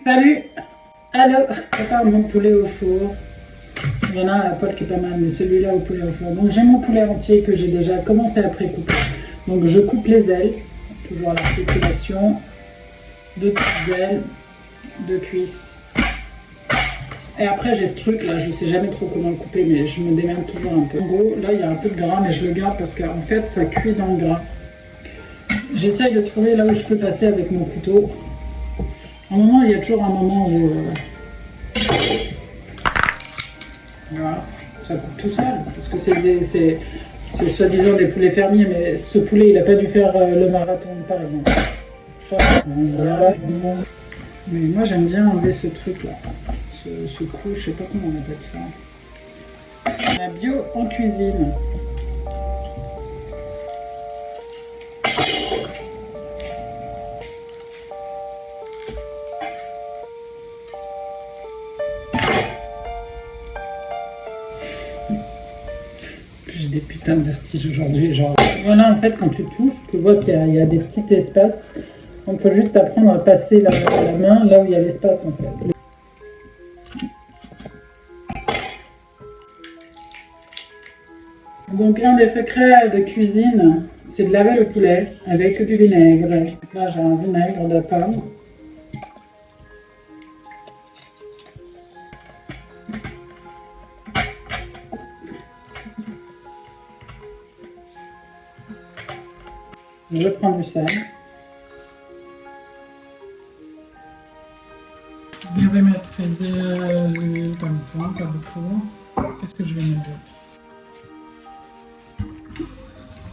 Salut! Alors, je prépare mon poulet au four. Il y en a un pote qui est pas mal, mais celui-là au poulet au four. Donc j'ai mon poulet entier que j'ai déjà commencé à pré-couper. Donc je coupe les ailes, toujours à l'articulation, 2 petites ailes, 2 cuisses. Et après j'ai ce truc là, je sais jamais trop comment le couper, mais je me démerde toujours un peu. En gros, là il y a un peu de gras, mais je le garde parce qu'en fait ça cuit dans le gras. J'essaye de trouver là où je peux passer avec mon couteau. À un moment, il y a toujours un moment où voilà, ça coupe tout seul, parce que c'est soi-disant des poulets fermiers, mais ce poulet, il n'a pas dû faire le marathon de Paris. Mais moi, j'aime bien enlever ce truc-là, ce coup, je sais pas comment on appelle ça. La bio en cuisine. J'ai des putains de vertiges aujourd'hui, genre. Voilà, en fait, quand tu touches, tu vois qu'il y a des petits espaces. On peut juste apprendre à passer la main là où il y a l'espace, en fait. Donc, un des secrets de cuisine, c'est de laver le poulet avec du vinaigre. Là, j'ai un vinaigre de pomme. Je prends du sel. Je vais mettre comme ça, pas beaucoup. Qu'est-ce que je vais mettre d'autre?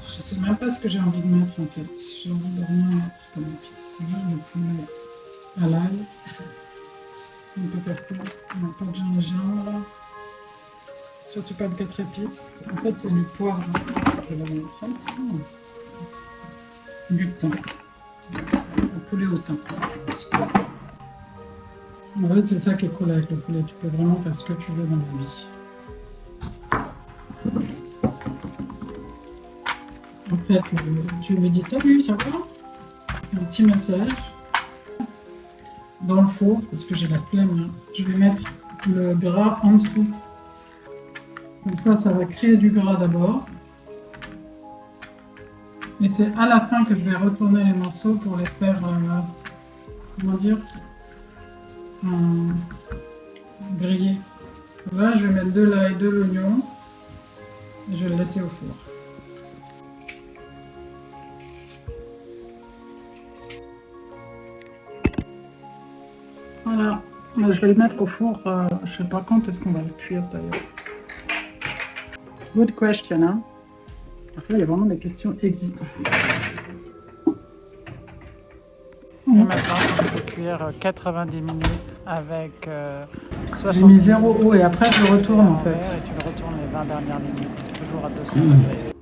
Je sais même pas ce que j'ai envie de mettre en fait. J'ai envie de rien mettre comme épice. Juste du poulet à l'ail. Un peu persil. On n'a pas de gingembre. Surtout pas de 4 épices. En fait, c'est du poivre. Je vais mettre un petit peu. Du thym. Le poulet au thym. En fait, c'est ça qui est cool avec le poulet. Tu peux vraiment faire ce que tu veux dans la vie. En fait, je lui dis salut, ça va? Un petit massage dans le four parce que j'ai la flemme. Je vais mettre le gras en dessous. Comme ça va créer du gras d'abord. Et c'est à la fin que je vais retourner les morceaux pour les faire, comment dire, griller. Là, je vais mettre de l'ail, de l'oignon et je vais le laisser au four. Voilà, là, je vais le mettre au four, je sais pas quand est-ce qu'on va le cuire d'ailleurs. Good question, hein? Après, il y a vraiment des questions existentielles. Maintenant, on peut cuire 90 minutes avec 60 minutes. J'ai mis 0 eau et après je le retourne en fait. Et tu le retournes les 20 dernières minutes, toujours à 200 degrés.